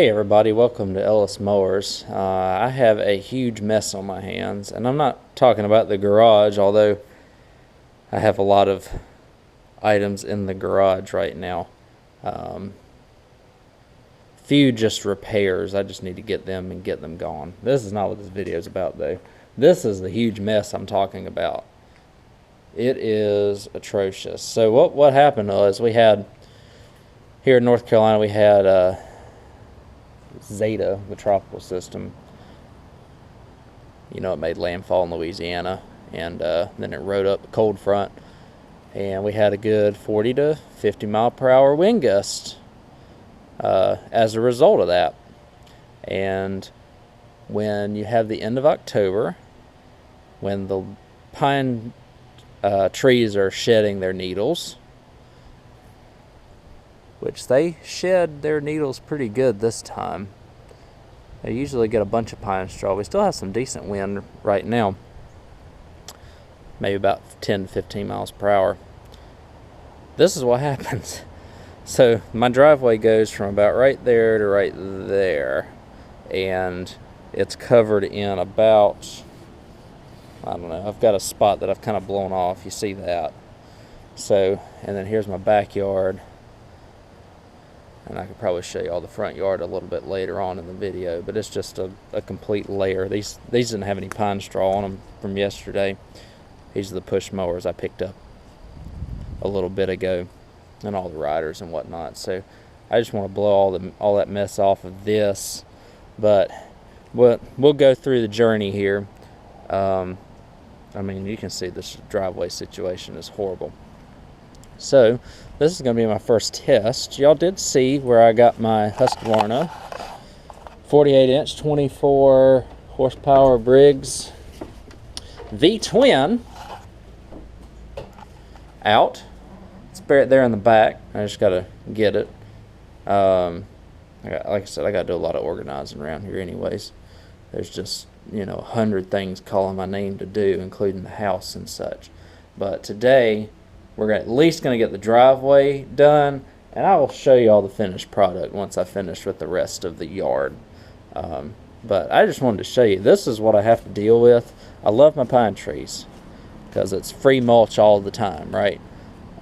Hey everybody, welcome to Ellis Mowers. I have a huge mess on my hands, and I'm not talking about the garage, although I have a lot of items in the garage right now. Few just repairs. I just need to get them and get them gone. This is not what this video is about though. This is the huge mess I'm talking about. It is atrocious. So what happened was, we had here in North Carolina, we had Zeta, the tropical system. You know, it made landfall in Louisiana, and then it rode up the cold front, and we had a good 40 to 50 mile per hour wind gust as a result of that. And when you have the end of October, when the pine trees are shedding their needles, which they shed their needles pretty good this time. They usually get a bunch of pine straw. We still have some decent wind right now, maybe about 10 to 15 miles per hour. This is what happens. So my driveway goes from about right there to right there, and it's covered in about, I don't know, I've got a spot that I've kind of blown off. You see that? So, and then here's my backyard. And I could probably show you all the front yard a little bit later on in the video, but it's just a complete layer. These didn't have any pine straw on them from yesterday. These are the push mowers I picked up a little bit ago, and all the riders and whatnot. So I just want to blow all that mess off of this, but we'll go through the journey here. I mean, you can see this driveway situation is horrible. So this is going to be my first test. Y'all did see where I got my Husqvarna 48-inch 24 horsepower Briggs V-twin out. It's there in the back. I just got to get it. Like I said, I got to do a lot of organizing around here anyways. There's just, 100 things calling my name to do, including the house and such. But today, we're at least going to get the driveway done, and I will show you all the finished product once I finish with the rest of the yard. But I just wanted to show you, this is what I have to deal with. I love my pine trees because it's free mulch all the time, right?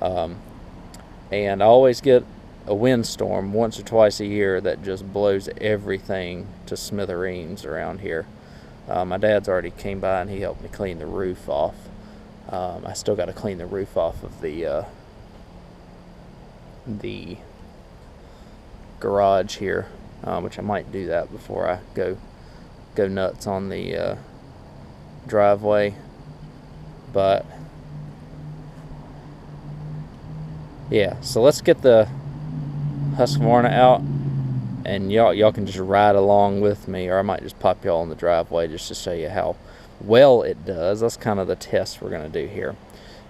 And I always get a windstorm once or twice a year that just blows everything to smithereens around here. My dad's already came by and he helped me clean the roof off. I still got to clean the roof off of the garage here, which I might do that before I go nuts on the driveway. But yeah, so let's get the Husqvarna out, and y'all can just ride along with me, or I might just pop y'all in the driveway just to show you how well it does. That's kind of the test we're going to do here.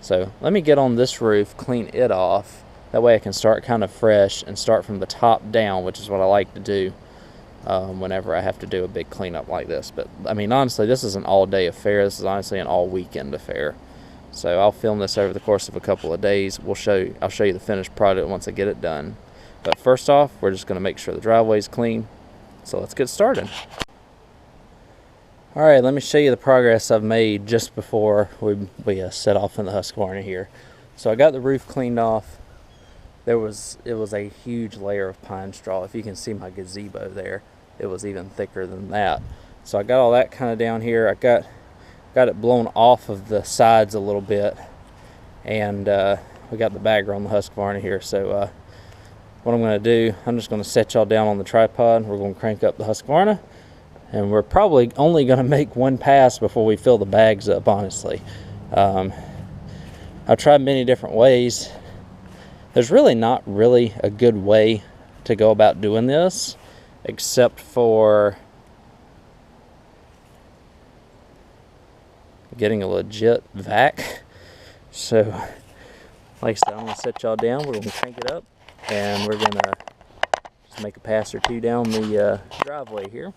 So let me get on this roof, clean it off. That way I can start kind of fresh and start from the top down, which is what I like to do whenever I have to do a big cleanup like this. But I mean, honestly, this is an all-day affair. This is honestly an all-weekend affair. So I'll film this over the course of a couple of days. I'll show you the finished product once I get it done. But first off, we're just going to make sure the driveway is clean. So let's get started. Alright, let me show you the progress I've made just before we set off in the Husqvarna here. So I got the roof cleaned off. It was a huge layer of pine straw. If you can see my gazebo there, it was even thicker than that. So I got all that kind of down here. I got it blown off of the sides a little bit, and we got the bagger on the Husqvarna here. So what I'm going to do, I'm just going to set y'all down on the tripod. We're going to crank up the Husqvarna. And we're probably only going to make one pass before we fill the bags up, honestly. I've tried many different ways. There's really not really a good way to go about doing this, except for getting a legit vac. So, like I said, I'm going to set y'all down. We're going to crank it up, and we're going to just make a pass or two down the driveway here.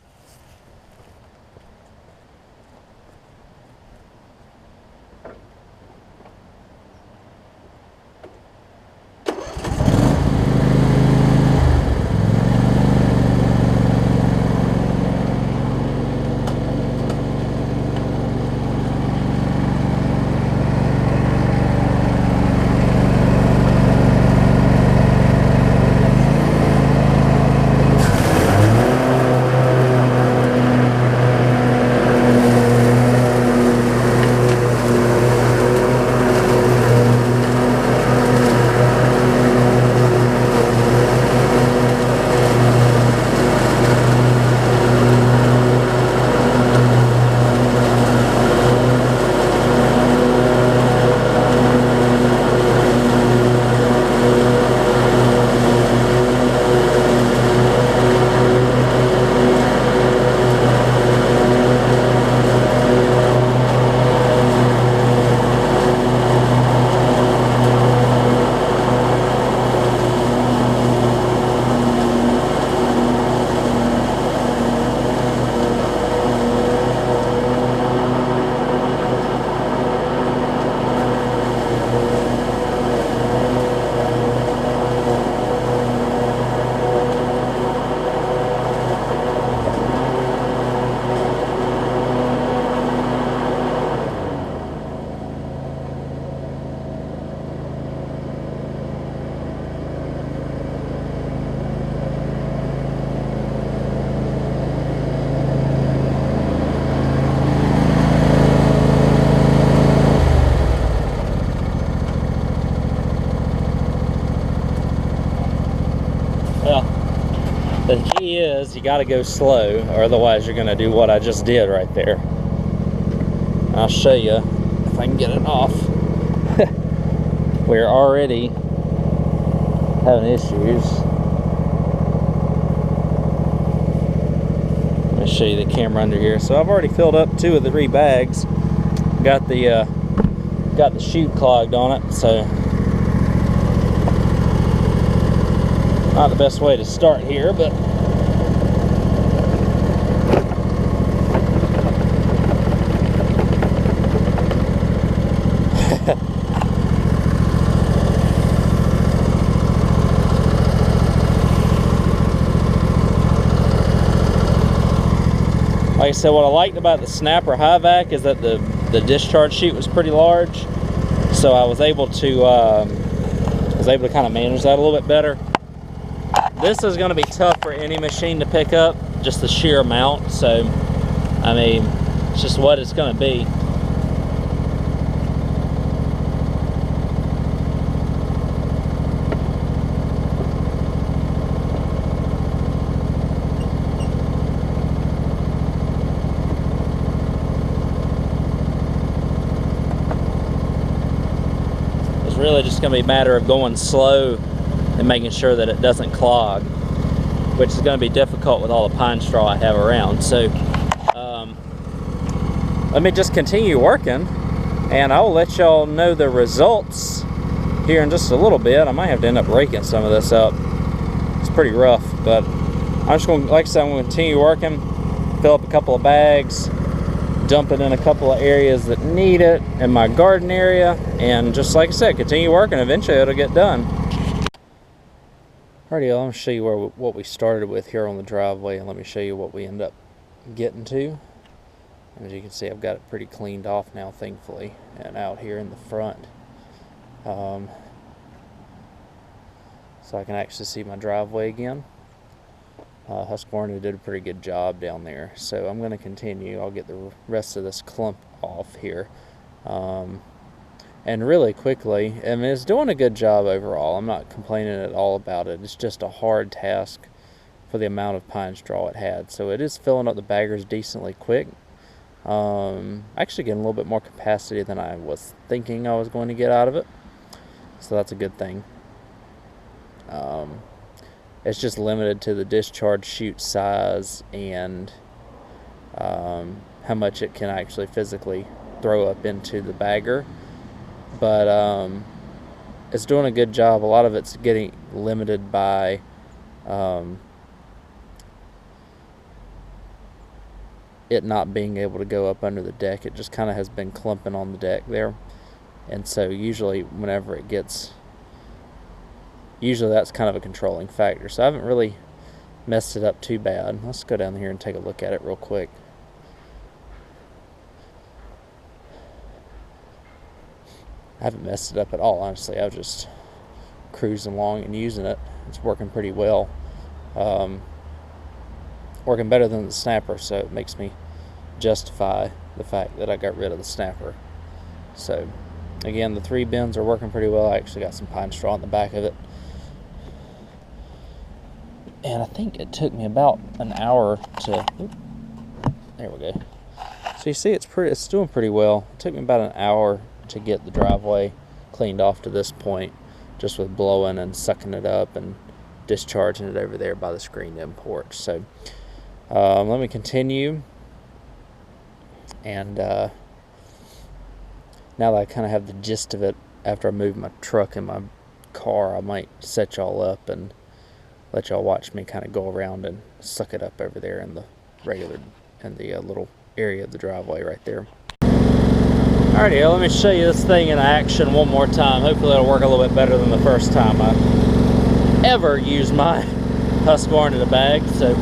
you got to go slow, or otherwise you're going to do what I just did right there. I'll show you if I can get it off. We're already having issues. Let me show you the camera under here. So I've already filled up 2 of the 3 bags. Got the chute clogged on it, so not the best way to start here, but like I said, what I liked about the Snapper high vac is that the discharge chute was pretty large, so I was able to kind of manage that a little bit better. This is going to be tough for any machine to pick up, just the sheer amount. So, I mean, it's just what it's going to be. It's really just going to be a matter of going slow and making sure that it doesn't clog, which is going to be difficult with all the pine straw I have around. So let me just continue working, and I will let y'all know the results here in just a little bit. I might have to end up raking some of this up. It's pretty rough, but I'm just going to, like I said, I'm going to continue working, fill up a couple of bags, dump it in a couple of areas that need it in my garden area, and just like I said, continue working. Eventually it'll get done. Alrighty, I'm going to show you what we started with here on the driveway, and let me show you what we end up getting to. As you can see, I've got it pretty cleaned off now, thankfully, and out here in the front. So I can actually see my driveway again. Husqvarna did a pretty good job down there, so I'm going to continue. I'll get the rest of this clump off here. And really quickly, I mean, it's doing a good job overall. I'm not complaining at all about it. It's just a hard task for the amount of pine straw it had. So it is filling up the baggers decently quick. Actually getting a little bit more capacity than I was thinking I was going to get out of it. So that's a good thing. It's just limited to the discharge chute size and how much it can actually physically throw up into the bagger. But it's doing a good job. A lot of it's getting limited by it not being able to go up under the deck. It just kind of has been clumping on the deck there, and so usually whenever it gets, that's kind of a controlling factor. So I haven't really messed it up too bad. Let's go down here and take a look at it real quick. I haven't messed it up at all, honestly. I was just cruising along and using it. It's working pretty well. Working better than the Snapper, so it makes me justify the fact that I got rid of the Snapper. So, again, the 3 bins are working pretty well. I actually got some pine straw in the back of it. And I think it took me about an hour to... There we go. So you see, it's doing pretty well. It took me about an hour to get the driveway cleaned off to this point, just with blowing and sucking it up and discharging it over there by the screened-in porch. So let me continue, and now that I kind of have the gist of it, after I move my truck and my car, I might set y'all up and let y'all watch me kind of go around and suck it up over there in the little area of the driveway right there. Alrighty, let me show you this thing in action one more time. Hopefully it'll work a little bit better than the first time I ever used my Husqvarna in a bag. So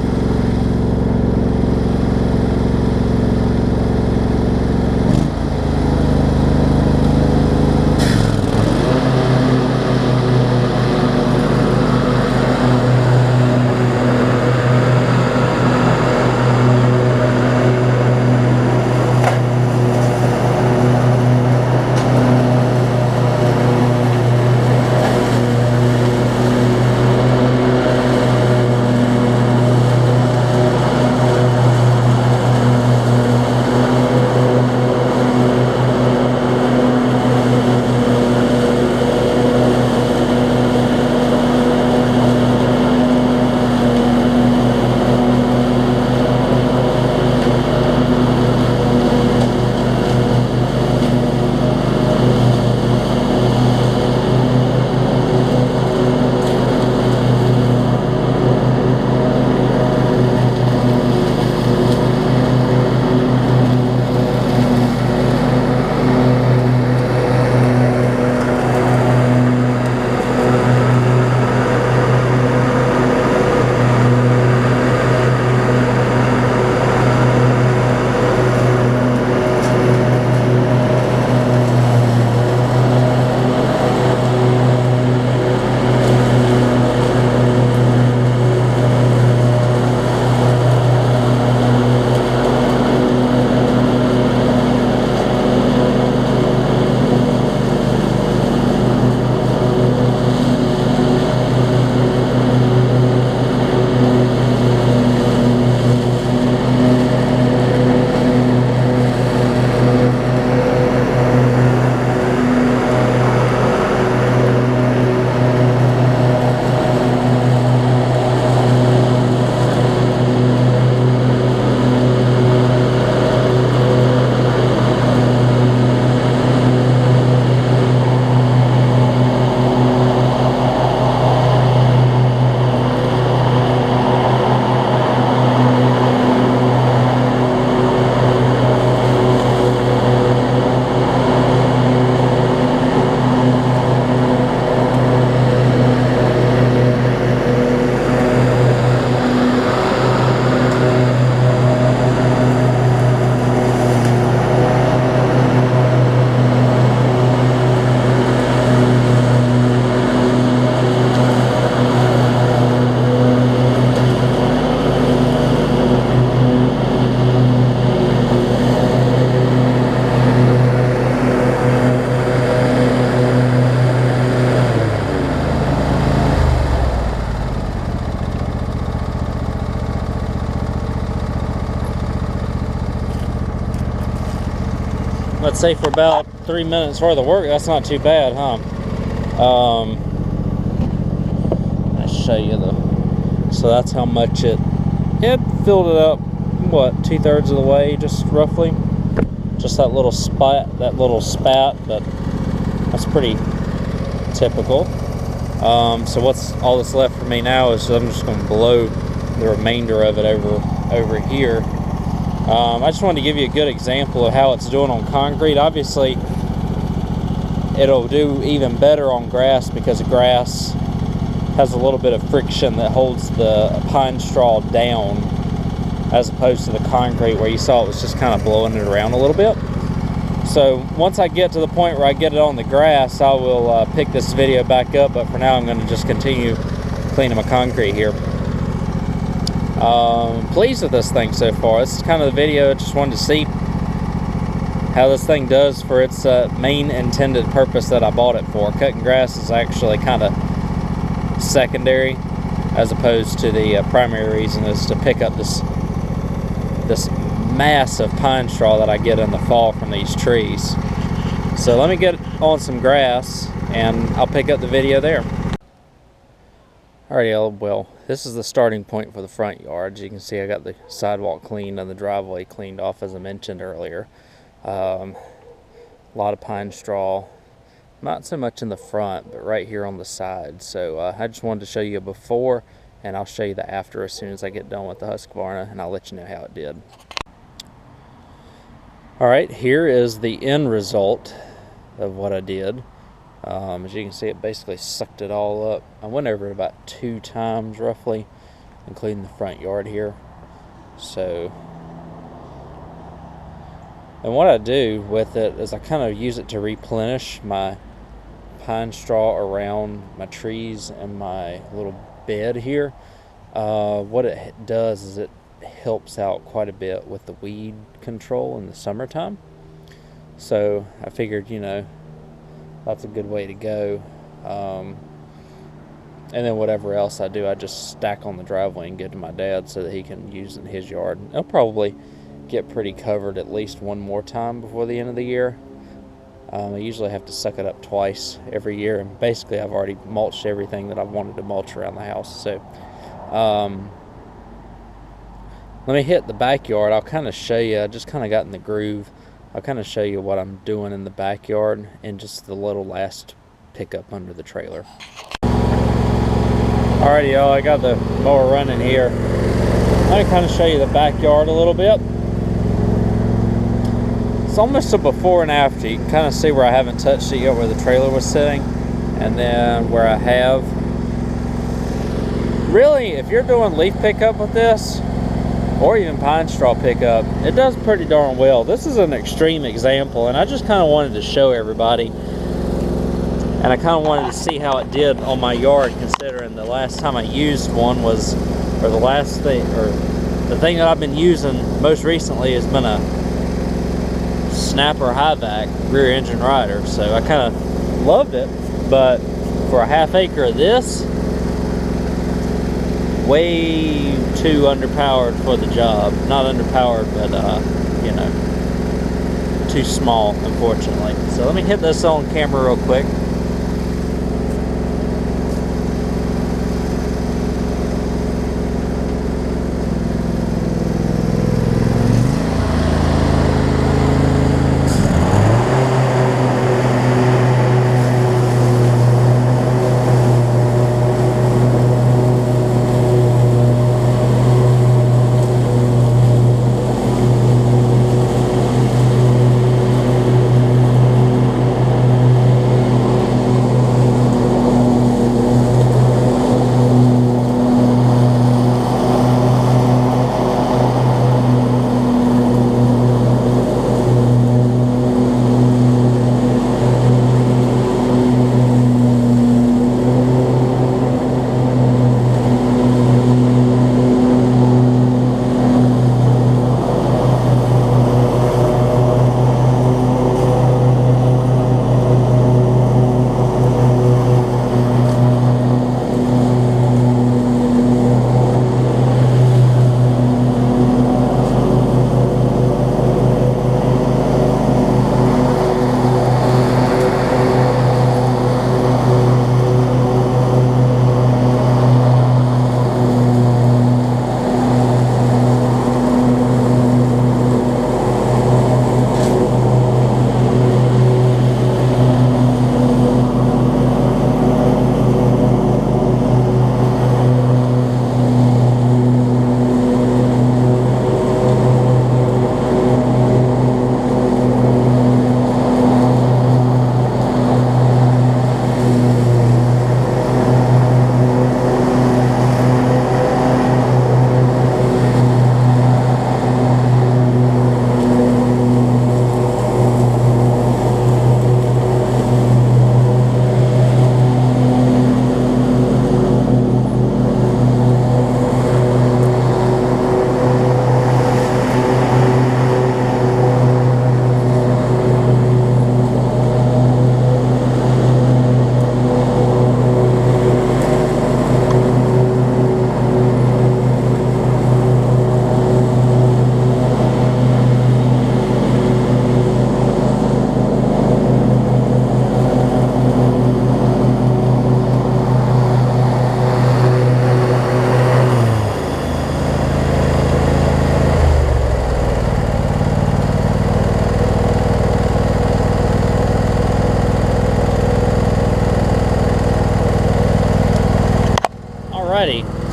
let's say for about 3 minutes worth of work, that's not too bad, huh? I'll show you so that's how much it filled it up, what, 2/3 of the way, just roughly. Just that little spat, but that's pretty typical. So what's all that's left for me now is I'm just going to blow the remainder of it over here. I just wanted to give you a good example of how it's doing on concrete. Obviously, it'll do even better on grass because the grass has a little bit of friction that holds the pine straw down, as opposed to the concrete where you saw it was just kind of blowing it around a little bit. So once I get to the point where I get it on the grass, I will pick this video back up, but for now I'm going to just continue cleaning my concrete here. Pleased with this thing so far. This is kind of the video. I just wanted to see how this thing does for its main intended purpose that I bought it for. Cutting grass is actually kind of secondary, as opposed to the primary reason is to pick up this mass of pine straw that I get in the fall from these trees. So let me get on some grass and I'll pick up the video there. Alrighty, well, this is the starting point for the front yard. As you can see, I got the sidewalk cleaned and the driveway cleaned off, as I mentioned earlier. A lot of pine straw, not so much in the front, but right here on the side. So I just wanted to show you a before, and I'll show you the after as soon as I get done with the Husqvarna, and I'll let you know how it did. Alright, here is the end result of what I did. As you can see, it basically sucked it all up. I went over it about 2 times roughly, including the front yard here. So, and what I do with it is I kind of use it to replenish my pine straw around my trees and my little bed here. What it does is it helps out quite a bit with the weed control in the summertime. So I figured, you know, that's a good way to go. And then whatever else I do, I just stack on the driveway and give to my dad so that he can use it in his yard. I'll probably get pretty covered at least one more time before the end of the year. I usually have to suck it up twice every year, and basically I've already mulched everything that I've wanted to mulch around the house. So let me hit the backyard. I'll kind of show you. I just kind of got in the groove. I'll kind of show you what I'm doing in the backyard and just the little last pickup under the trailer. Alrighty, y'all, I got the mower running here. I'm going to kind of show you the backyard a little bit. It's almost a before and after. You can kind of see where I haven't touched it yet, where the trailer was sitting, and then where I have. Really, if you're doing leaf pickup with this, or even pine straw pickup, it does pretty darn well. This is an extreme example, and I just kind of wanted to show everybody, and I kind of wanted to see how it did on my yard, considering the last time I used one was, or the thing that I've been using most recently has been a Snapper high-back rear engine rider. So I kind of loved it, but for a ½ acre of this, way too underpowered for the job. Not underpowered, but you know, too small, unfortunately. So let me hit this on camera real quick.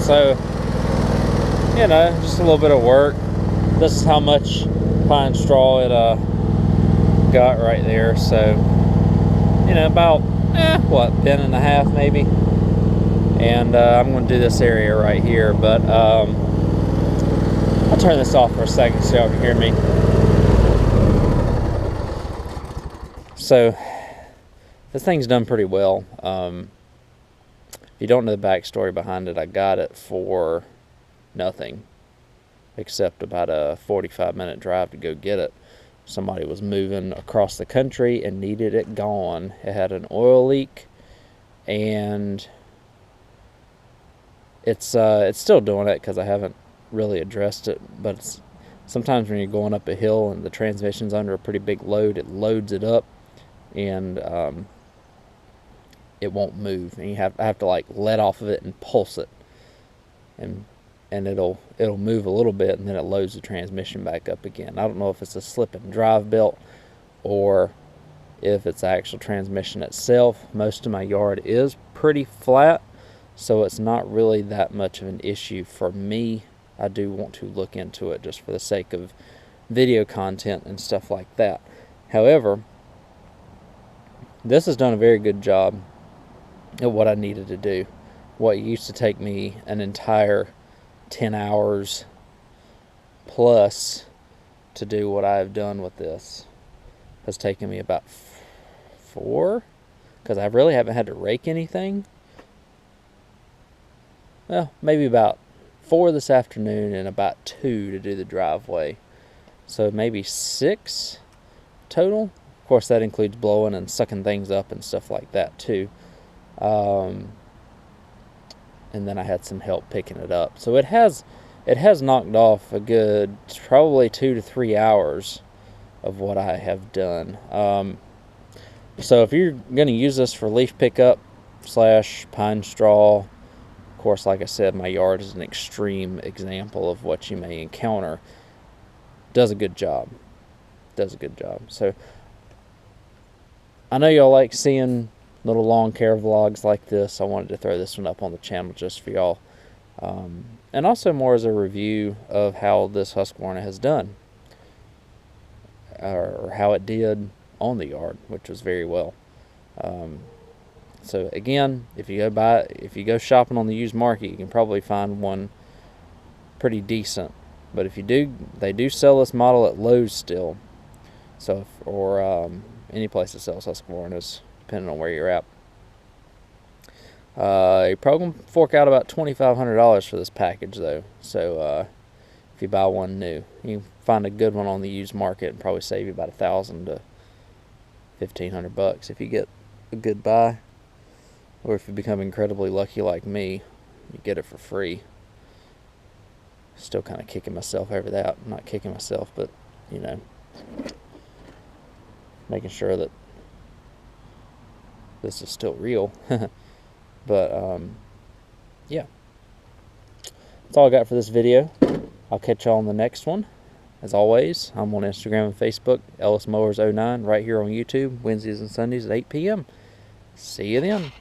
So, you know, just a little bit of work. This is how much pine straw it got right there. So, you know, about what, 10.5 maybe. And I'm going to do this area right here, but I'll turn this off for a second so y'all can hear me. So this thing's done pretty well. If you don't know the backstory behind it, I got it for nothing except about a 45-minute drive to go get it. Somebody was moving across the country and needed it gone. It had an oil leak, and it's still doing it because I haven't really addressed it. But it's, sometimes when you're going up a hill and the transmission's under a pretty big load, it loads it up, and it won't move, and I have to like let off of it and pulse it, and it'll move a little bit, and then it loads the transmission back up again. I don't know if it's a slip and drive belt or if it's the actual transmission itself. Most of my yard is pretty flat, so it's not really that much of an issue for me. I do want to look into it just for the sake of video content and stuff like that. However, this has done a very good job at what I needed to do. What used to take me an entire 10 hours plus to do what I have done with this has taken me about 4, because I really haven't had to rake anything. Well, maybe about 4 this afternoon and about 2 to do the driveway. So maybe 6 total. Of course, that includes blowing and sucking things up and stuff like that too. And then I had some help picking it up. So it has knocked off a good probably 2 to 3 hours of what I have done. So if you're going to use this for leaf pickup / pine straw, of course, like I said, my yard is an extreme example of what you may encounter. Does a good job. Does a good job. So I know y'all like seeing little lawn care vlogs like this. I wanted to throw this one up on the channel just for y'all, and also more as a review of how this Husqvarna has done, or how it did on the yard, which was very well. So again, if you go shopping on the used market, you can probably find one pretty decent. But if you do, they do sell this model at Lowe's still. So or any place that sells Husqvarnas, depending on where you're at. You're probably going to fork out about $2,500 for this package, though. So if you buy one new, you can find a good one on the used market and probably save you about $1,000 to $1,500 if you get a good buy. Or if you become incredibly lucky like me, you get it for free. Still kind of kicking myself over that. Not kicking myself, but, you know, making sure that this is still real. But yeah, that's all I got for this video. I'll catch y'all on the next one. As always, I'm on Instagram and Facebook, Ellis Mowers 09, right here on YouTube, Wednesdays and Sundays at 8 p.m. See you then.